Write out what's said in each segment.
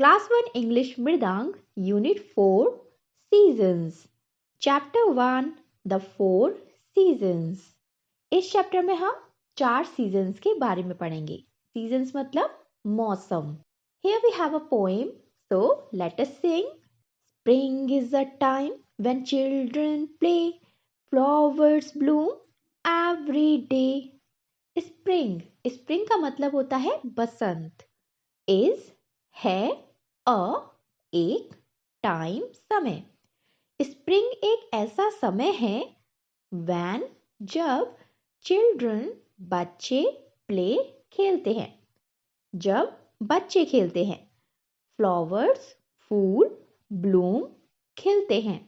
Class 1 English Mridang unit 4 seasons chapter 1 the 4 seasons. इस chapter में हम 4 सीजन्स के बारे में पढ़ेंगे। सीजन्स मतलब मौसम। Here we have a poem, so let us sing. Spring is the time when children play, flowers bloom every day. Spring का मतलब होता है बसंत। इज है अ एक टाइम समय। स्प्रिंग एक ऐसा समय है व्हेन जब चिल्ड्रन बच्चे प्ले खेलते हैं, जब बच्चे खेलते हैं। फ्लावर्स फूल ब्लूम खिलते हैं।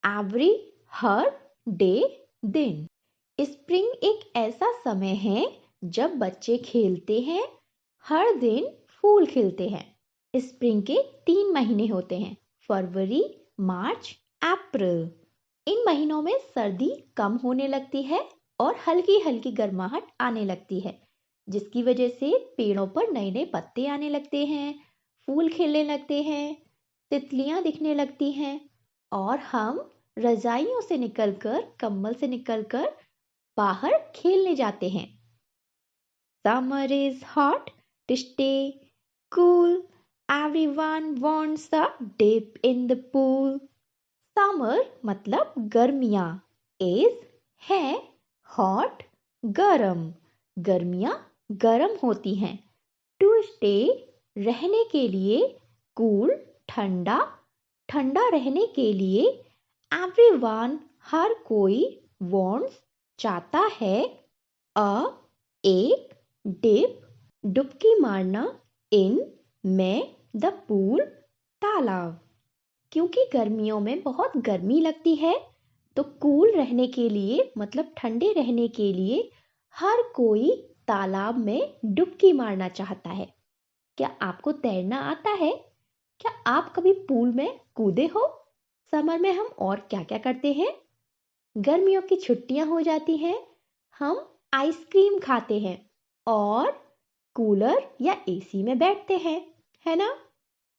एवरी हर डे दिन। स्प्रिंग एक ऐसा समय है जब बच्चे खेलते हैं, हर दिन फूल खिलते हैं। स्प्रिंग के 3 महीने होते हैं, फरवरी मार्च अप्रैल। इन महीनों में सर्दी कम होने लगती है और हल्की हल्की गर्माहट आने लगती है, जिसकी वजह से पेड़ों पर नए नए पत्ते आने लगते हैं, फूल खिलने लगते हैं, तितलियां दिखने लगती हैं और हम रजाइयों से निकलकर, कंबल से निकलकर बाहर खेलने जाते हैं। Summer is hot to stay cool. Everyone wants a dip in the pool. Summer मतलब गर्मियाँ। is है hot गरम। गर्मियाँ गरम होती हैं। To stay रहने के लिए, cool ठंडा, ठंडा रहने के लिए। Everyone हर कोई wants चाहता है। a एक डिप डुबकी मारना, इन में द पूल तालाब। क्योंकि गर्मियों में बहुत गर्मी लगती है तो कूल रहने के लिए मतलब ठंडे रहने के लिए हर कोई तालाब में डुबकी मारना चाहता है। क्या आपको तैरना आता है? क्या आप कभी पूल में कूदे हो? समर में हम और क्या क्या करते हैं? गर्मियों की छुट्टियां हो जाती हैं, हम आइसक्रीम खाते हैं और कूलर या एसी में बैठते हैं, है ना?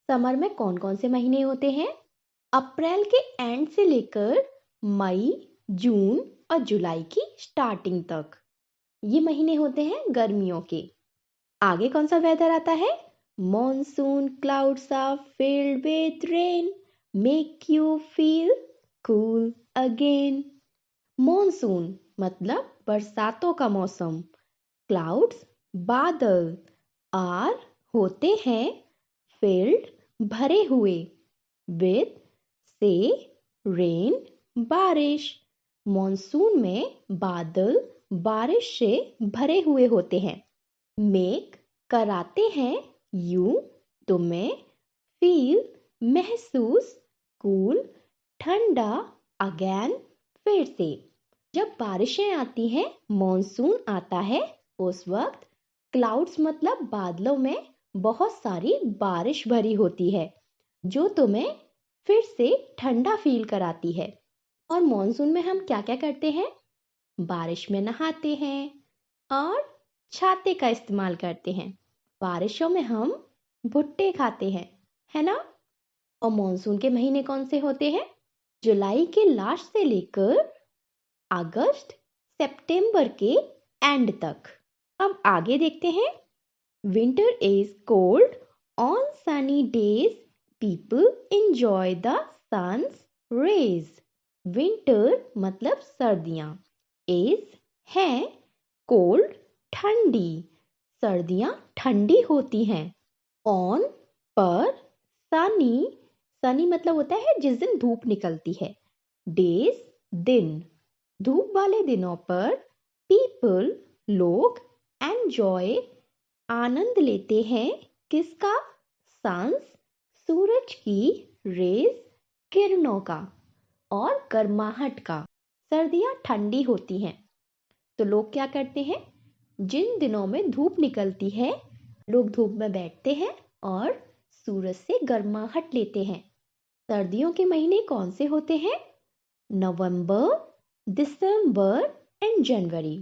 समर में कौन कौन से महीने होते हैं? अप्रैल के एंड से लेकर मई, जून और जुलाई की स्टार्टिंग तक ये महीने होते हैं गर्मियों के। आगे कौन सा वेदर आता है? Monsoon clouds are filled with rain make you feel cool again. Monsoon मतलब बरसातों का मौसम। क्लाउड्स बादल, आर होते हैं फिल्ड भरे हुए, विद से रेन बारिश। मॉनसून में बादल बारिश से भरे हुए होते हैं। मेक कराते हैं, यू तुम्हें, फील महसूस, कूल ठंडा, अगेन फिर से। जब बारिशें आती हैं, मॉनसून आता है, उस वक्त क्लाउड्स मतलब बादलों में बहुत सारी बारिश भरी होती है जो तुम्हें फिर से ठंडा फील कराती है। और मॉनसून में हम क्या क्या करते हैं? बारिश में नहाते हैं और छाते का इस्तेमाल करते हैं। बारिशों में हम भुट्टे खाते हैं, है ना? और मॉनसून के महीने कौन से होते हैं? जुलाई के लास्ट से लेकर अगस्त सितंबर के एंड तक। अब आगे देखते हैं। Winter is cold on sunny days people enjoy the sun's rays. Winter मतलब सर्दियां, इज है कोल्ड ठंडी, सर्दियां ठंडी होती हैं। ऑन पर, सनी, सनी मतलब होता है जिस दिन धूप निकलती है। डेज दिन, धूप वाले दिनों पर। पीपल लोग, एंजॉय आनंद लेते हैं, किसका? सन्स सूरज की, रेज किरणों का और गर्माहट का। सर्दियां ठंडी होती हैं तो लोग क्या करते हैं? जिन दिनों में धूप निकलती है लोग धूप में बैठते हैं और सूरज से गर्माहट लेते हैं। सर्दियों के महीने कौन से होते हैं? नवंबर, दिसंबर एंड जनवरी।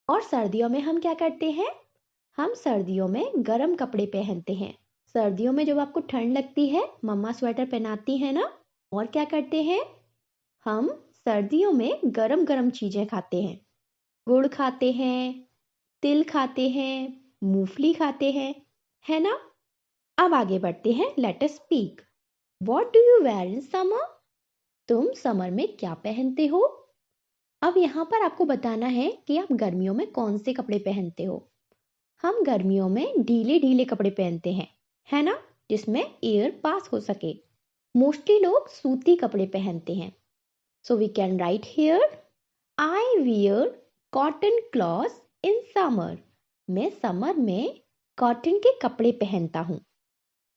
और सर्दियों में हम क्या करते हैं? हम सर्दियों में गर्म कपड़े पहनते हैं, सर्दियों में जब आपको ठंड लगती है, मम्मा स्वेटर पहनाती है ना। और क्या करते हैं हम? सर्दियों में गरम गरम चीजें खाते हैं। गुड़ खाते हैं, तिल खाते हैं, मूंगफली खाते हैं, है ना। अब आगे बढ़ते हैं। Let us speak. What do you wear in summer? तुम समर में क्या पहनते हो? अब यहाँ पर आपको बताना है कि आप गर्मियों में कौन से कपड़े पहनते हो। हम गर्मियों में ढीले ढीले कपड़े पहनते हैं, है ना, जिसमें एयर पास हो सके। मोस्टली लोग सूती कपड़े पहनते हैं। So we can write here, I wear cotton clothes in summer. मैं समर में कॉटन के कपड़े पहनता हूँ।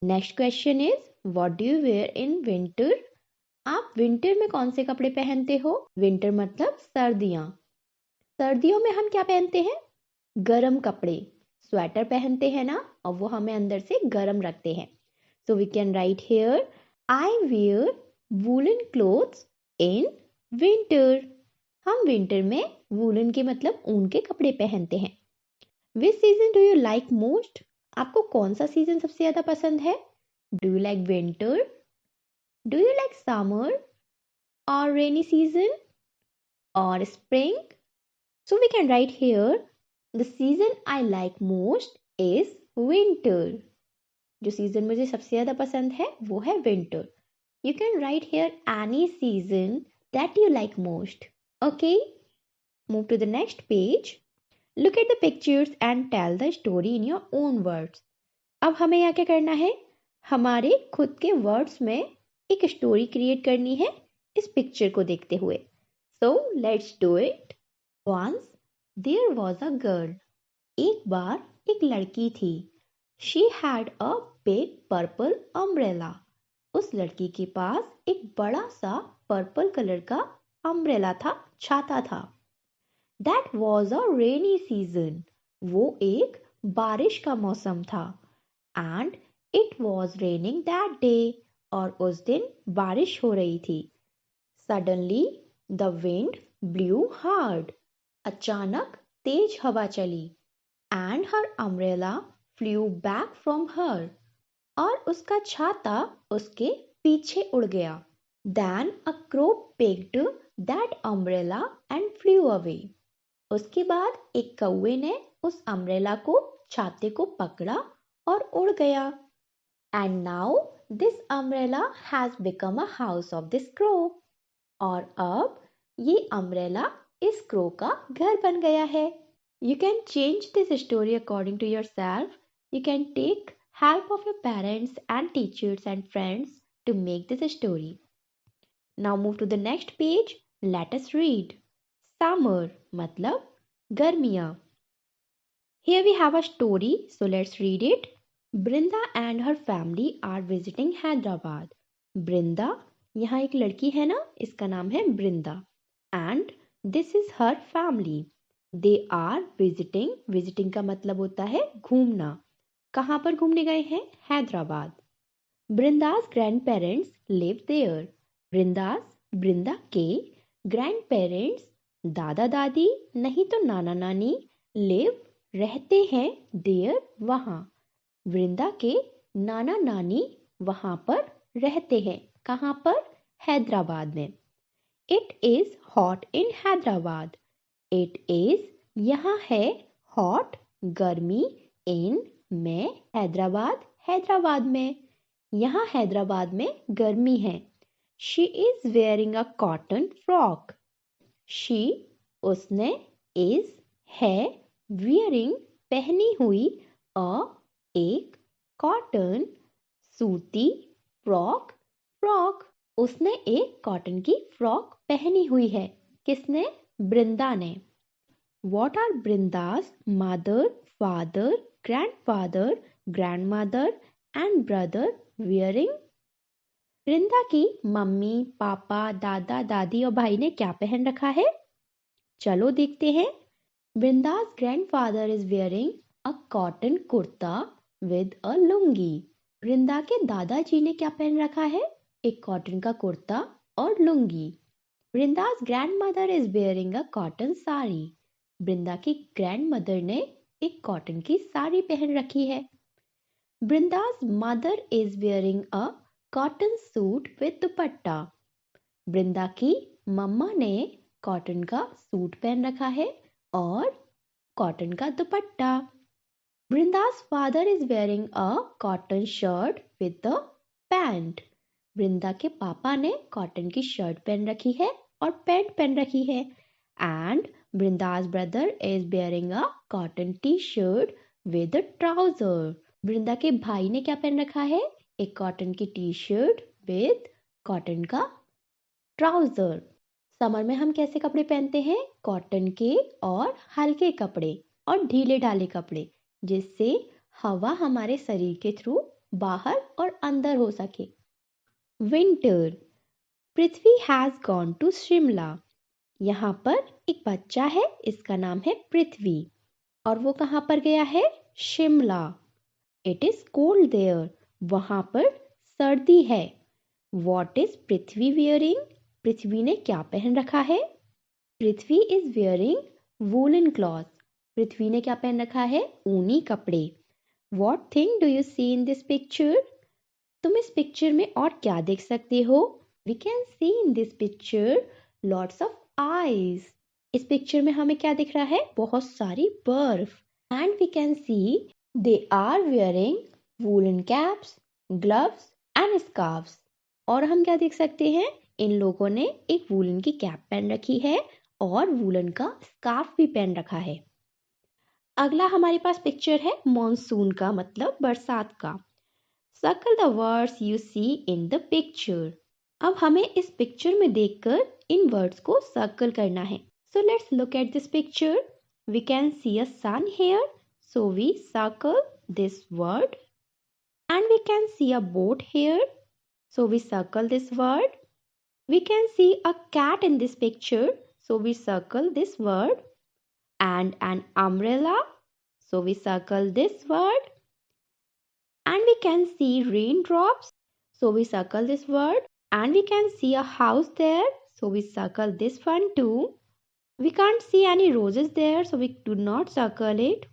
Next question is, what do you wear in winter? आप विंटर में कौन से कपड़े पहनते हो? विंटर मतलब सर्दियाँ। सर्दियों में हम क्या पहनते हैं? गरम कपड़े। स्वेटर पहनते हैं ना, और वो हमें अंदर से गरम रखते हैं। So we can write here, I wear woollen clothes in winter. हम विंटर में वूलन के मतलब ऊन के कपड़े पहनते हैं। Which season do you like most? आपको कौन सा सीजन सबसे ज्यादा पसंद है? Do you like winter? Do you like summer और रेनी सीजन और spring? So we can write here, the season I like most is winter. जो सीजन मुझे सबसे ज़्यादा पसंद है वो है winter. You can write here any season that you like most. Okay? Move to the next page. Look at the pictures and tell the story in your own words. अब हमें यहाँ क्या करना है? हमारे खुद के वर्ड्स में एक स्टोरी क्रिएट करनी है इस पिक्चर को देखते हुए. So let's do it. Once there was a girl. एक बार एक लड़की थी. She had a big purple umbrella. उस लड़की के पास एक बड़ा सा पर्पल कलर का अम्ब्रेला था, छाता था. That was a rainy season. वो एक बारिश का मौसम था. And it was raining that day. और उस दिन बारिश हो रही थी. Suddenly the wind blew hard. अचानक तेज हवा चली. And her umbrella flew back from her. और उसका छाता उसके पीछे उड़ गया. Then a crow picked that umbrella and flew away. उसके बाद एक कौवे ने उस अम्ब्रेला को, छाते को पकड़ा और उड़ गया. And now this umbrella has become a house of this crow. और अब ये अम्ब्रेला इस क्रो का घर बन गया है. You can change this story according to yourself. You can take help of your parents and teachers and friends to make this story. Now move to the next page. Let us read. Summer मतलब गर्मियाँ. Here we have a story, so let's read it. Brinda and her family are visiting Hyderabad. Brinda, यहाँ एक लड़की है ना, इसका नाम है Brinda. And this is her family. They are visiting. Visiting का मतलब होता है घूमना. कहाँ पर घूमने गए हैं? Hyderabad. Brinda's grandparents live there. Brinda के grandparents, दादा दादी नहीं तो नाना नानी, live रहते हैं, there वहाँ. Brinda के नाना नानी वहाँ पर रहते हैं. कहाँ पर? हैदराबाद में. It is hot in Hyderabad. It is यहाँ है hot गर्मी, in में, हैदराबाद में. यहाँ हैदराबाद में गर्मी है. She is wearing a cotton frock. She उसने, is है, wearing पहनी हुई, a एक, cotton सूती, फ्रॉक उसने एक कॉटन की फ्रॉक पहनी हुई है. किसने? बृंदा ने. What are Brinda's mother, father, grandfather, grandmother and brother wearing? Brinda की मम्मी, पापा, दादा, दादी और भाई ने क्या पहन रखा है? चलो देखते हैं. Brinda's grandfather is wearing a cotton kurta with a lungi. Brinda के दादाजी ने क्या पहन रखा है? एक कॉटन का कुर्ता और lungi. Brinda's grandmother is wearing a cotton sari. Brinda की ग्रैंडमदर ने एक कॉटन की साड़ी पहन रखी है. Brinda's mother is wearing a cotton suit with dupatta. Brinda की मम्मा ने कॉटन का सूट पहन रखा है और कॉटन का दुपट्टा. Brinda's father is wearing a cotton shirt with a pant. Brinda के पापा ने कॉटन की शर्ट पहन रखी है और पैंट पहन रखी है. And Brinda's brother is wearing a cotton t-shirt with a trouser. Brinda के भाई ने क्या पहन रखा है? एक कॉटन की टी शर्ट विद कॉटन का ट्राउजर. समर में हम कैसे कपड़े पहनते हैं? कॉटन के और हल्के कपड़े और ढीले ढाले कपड़े, जिससे हवा हमारे शरीर के थ्रू बाहर और अंदर हो सके. Winter. Prithvi has gone to Shimla. यहाँ पर एक बच्चा है, इसका नाम है पृथ्वी, और वो कहाँ पर गया है? Shimla. It is cold there. वहाँ पर सर्दी है. What is Prithvi wearing? Prithvi ने क्या पहन रखा है? Prithvi is wearing woollen cloth. Prithvi ने क्या पहन रखा है? ऊनी कपड़े. What thing do you see in this picture? तुम इस पिक्चर में और क्या देख सकते हो? We can see in this picture lots of eyes. इस पिक्चर में हमें क्या दिख रहा है? बहुत सारी बर्फ. And we can see they are wearing woollen caps, gloves and scarves. और हम क्या देख सकते हैं? इन लोगों ने एक वूलन की कैप पहन रखी है और वूलन का स्कार्फ भी पहन रखा है. अगला हमारे पास पिक्चर है मॉनसून का, मतलब बरसात का. Circle the words you see in the picture. अब हमें इस पिक्चर में देखकर इन वर्ड्स को सर्कल करना है. So let's look at this picture. We can see a sun here, so we circle this word. And we can see a boat here, so we circle this word. We can see a cat in this picture, so we circle this word. And an umbrella, so we circle this word. And we can see raindrops, so we circle this word. And we can see a house there, so we circle this one too. We can't see any roses there, so we do not circle it.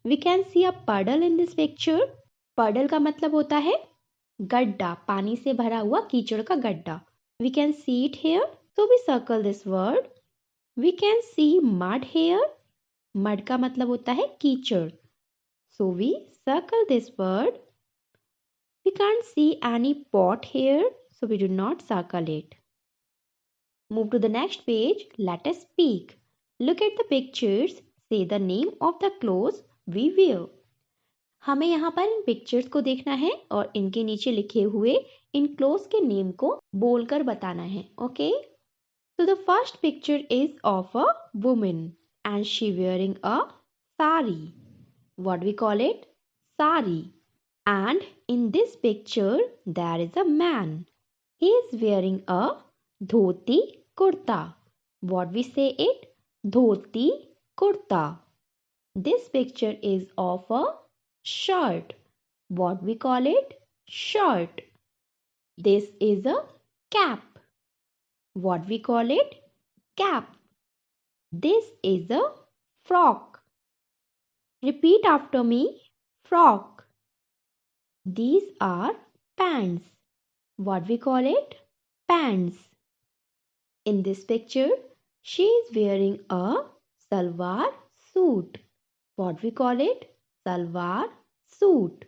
We can see a puddle in this picture. Puddle का मतलब होता है गड्ढा, पानी से भरा हुआ कीचड़ का गड्ढा. We can see it here, so we circle this word. We can see mud here. Mud का मतलब होता है कीचड़, so we circle this word. We can't see any pot here, so we do not circle it. Move to the next page. Let us speak. Look at the pictures. Say the name of the clothes we wear. हमें यहाँ पर इन pictures को देखना है और इनके नीचे लिखे हुए इन क्लोथ्स के नेम को बोलकर बताना है. Okay, so the first picture is of a woman and she wearing a sari. What we call it? Sari. And in this picture there is a man. He is wearing a dhoti kurta. What we say it? Dhoti kurta. This picture is of a shirt. What we call it? Shirt. This is a cap. What we call it? Cap. This is a frock. Repeat after me. Frock. These are pants. What we call it? Pants. In this picture, she is wearing a salwar suit. What we call it? Salwar suit.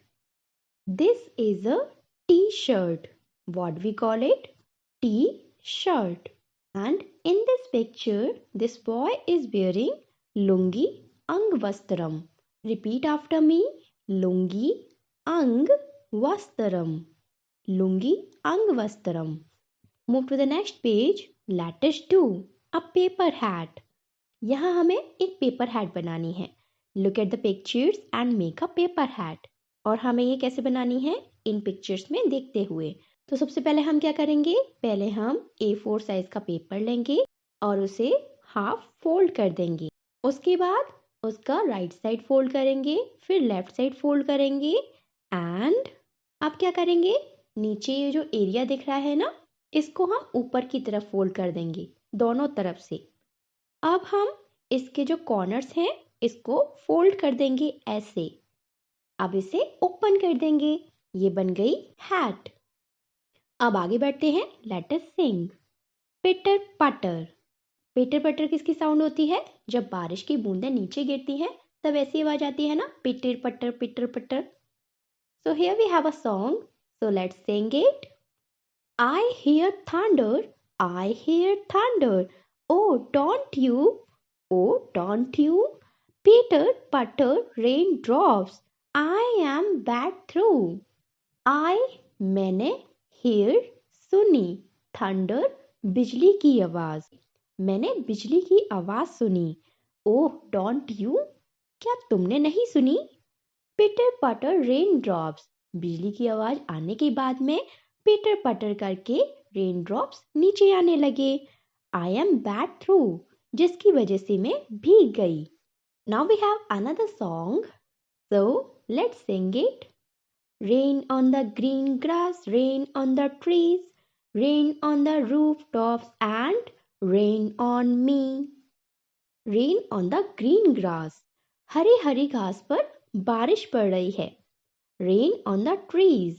This is a t-shirt. What we call it? T-shirt. And in this picture, this boy is wearing lungi angvastram. Repeat after me. Lungi angvastram. Lungi angvastram. Move to the next page. Let us do a paper hat. यहाँ हमें एक paper hat बनानी है. Look at the pictures and make a paper hat. और हमें ये कैसे बनानी है? इन पिक्चर्स में देखते हुए. तो सबसे पहले हम क्या करेंगे? पहले हम A4 साइज का पेपर लेंगे और उसे हाफ फोल्ड कर देंगे. उसके बाद उसका राइट साइड फोल्ड करेंगे, फिर लेफ्ट साइड फोल्ड करेंगे. एंड अब क्या करेंगे? नीचे ये जो एरिया दिख रहा है ना, इसको हम ऊपर की तरफ फोल्ड कर देंगे दोनों तरफ से. अब हम इसके जो कॉर्नर्स हैं इसको फोल्ड कर देंगे ऐसे. अब इसे ओपन कर देंगे, ये बन गई हैट। अब आगे बढ़ते हैं, लेट अस सिंग। पिटर पटर। पिटर पटर किसकी साउंड होती है? जब बारिश की बूंदें नीचे गिरती हैं तब ऐसी आवाज आती है ना, पिटर पटर पिटर पटर। So here we have a song. So let's sing it. I hear thunder. I hear thunder. Oh, don't you? Oh, don't you? Peter putter raindrops. I am bad through. I मैंने hear सुनी, thunder बिजली की आवाज, मैंने बिजली की आवाज सुनी। ओह डोंट यू, क्या तुमने नहीं सुनी? पिटर पटर रेन ड्रॉप्स, बिजली की आवाज आने के बाद में पिटर पटर करके रेन ड्रॉप्स नीचे आने लगे। आई एम बैड थ्रू, जिसकी वजह से मैं भीग गई। Now we have another song, so let's sing it. Rain on the green grass, rain on the trees, rain on the rooftops and rain on me. Rain on the green grass. Hari Hari घास पर बारिश पड़ रही है। Rain on the trees.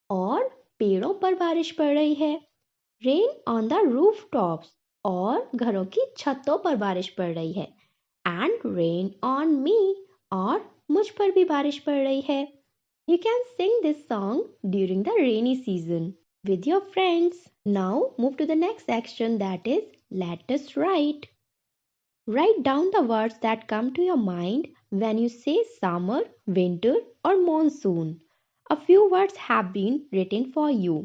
और पेड़ों पर बारिश पड़ रही है। Rain on the rooftops. और घरों की छतों पर बारिश पड़ रही है। And rain on me. और मुझ पर भी बारिश पड़ रही है। You can sing this song during the rainy season with your friends. Now move to the next section, that is let us write. Write down the words that come to your mind when you say summer, winter or monsoon. A few words have been written for you.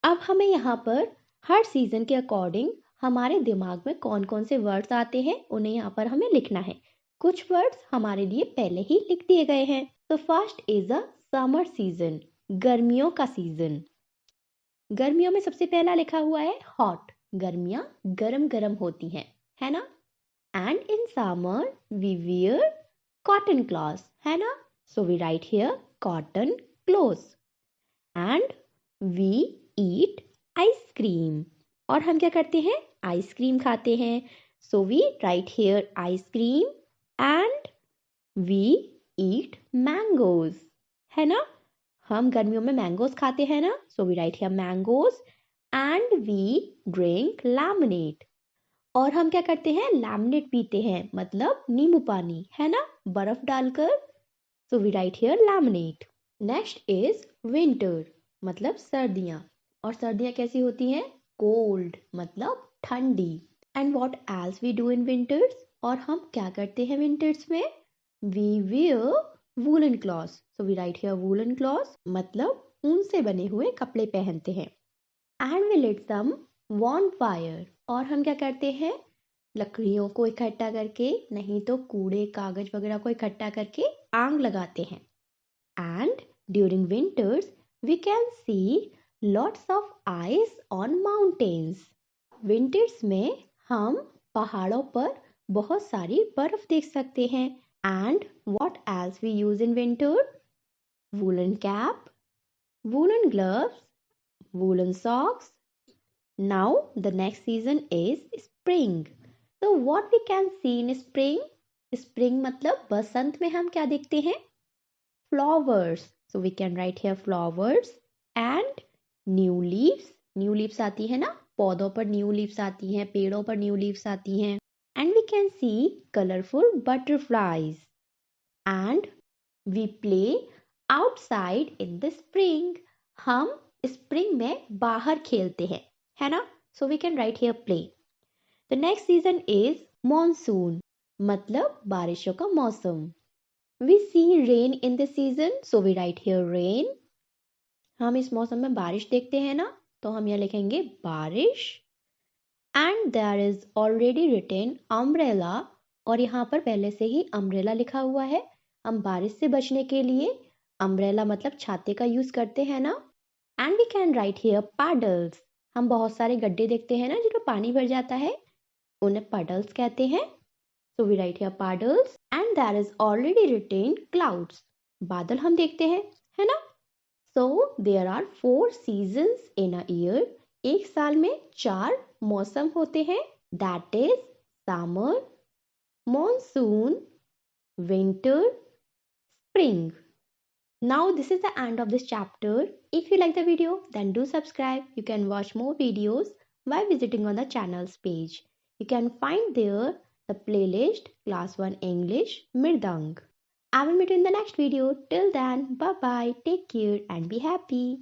अब हमें यहाँ पर हर season के according हमारे दिमाग में कौन कौन से वर्ड्स आते हैं उन्हें यहाँ पर हमें लिखना है। कुछ वर्ड्स हमारे लिए पहले ही लिख दिए गए हैं। तो first is a summer season, गर्मियों का सीजन। गर्मियों में सबसे पहला लिखा हुआ है हॉट, गर्मियां गरम गरम होती हैं, है ना। And in summer we wear cotton clothes, है ना। So we write here cotton clothes. And we eat ice cream, और हम क्या करते हैं? आइसक्रीम खाते हैं। So we write here ice cream. And we eat mangoes, है ना। हम गर्मियों में मैंगोज खाते हैं ना। So we write here mangoes. And we drink lemonade, और हम क्या करते हैं? लेमनेड पीते हैं, मतलब नींबू पानी, है ना, बर्फ डालकर। So we write here lemonade. Next is winter, मतलब सर्दियाँ। और सर्दियाँ कैसी होती हैं? कोल्ड, मतलब ठंडी। And what else we do in winters, और हम क्या करते हैं विंटर्स में? We wear woollen clothes. So we write here woollen clothes, मतलब ऊन से बने हुए कपड़े पहनते हैं। And we lit some bonfire, और हम क्या करते हैं? लकड़ियों को इकट्ठा करके, नहीं तो कूड़े कागज वगैरह को इकट्ठा करके आग लगाते हैं। And during winters we can see lots of ice on mountains. Winters में हम पहाड़ों पर बहुत सारी बर्फ देख सकते हैं। And what else we use in winter? Woollen cap, woolen gloves, woolen socks. Now the next season is spring. So what we can see in spring? Spring मतलब बसंत में हम क्या देखते हैं? Flowers. So we can write here flowers and new leaves. New leaves आती है ना, पौधों पर new leaves आती हैं, पेड़ों पर new leaves आती हैं. And we can see colorful butterflies. And we play outside in the spring. हम स्प्रिंग में बाहर खेलते हैं, है ना। So we can write here play. The next season is monsoon, मतलब बारिशों का मौसम। We see rain in this season, so we write here rain. हम इस मौसम में बारिश देखते हैं ना, तो हम यहाँ लिखेंगे बारिश। And there is already written umbrella, और यहाँ पर पहले से ही अम्ब्रेला लिखा हुआ है। हम बारिश से बचने के लिए अम्ब्रेला मतलब छाते का यूज करते हैं ना। And we can write here puddles, हम बहुत सारे गड्ढे देखते हैं ना जिसमें पानी भर जाता है, उन्हें पैडल्स कहते हैं। So we write here puddles. And there is already written clouds, बादल हम देखते हैं, है ना। So there are 4 seasons in a year, एक साल में 4 मौसम होते हैं। That is summer, monsoon, winter, spring. Now this is the end of this chapter. If you like the video, then do subscribe. You can watch more videos by visiting on the channel's page. You can find there the playlist Class 1 English Mirdang. I will meet you in the next video. Till then, bye bye, take care and be happy.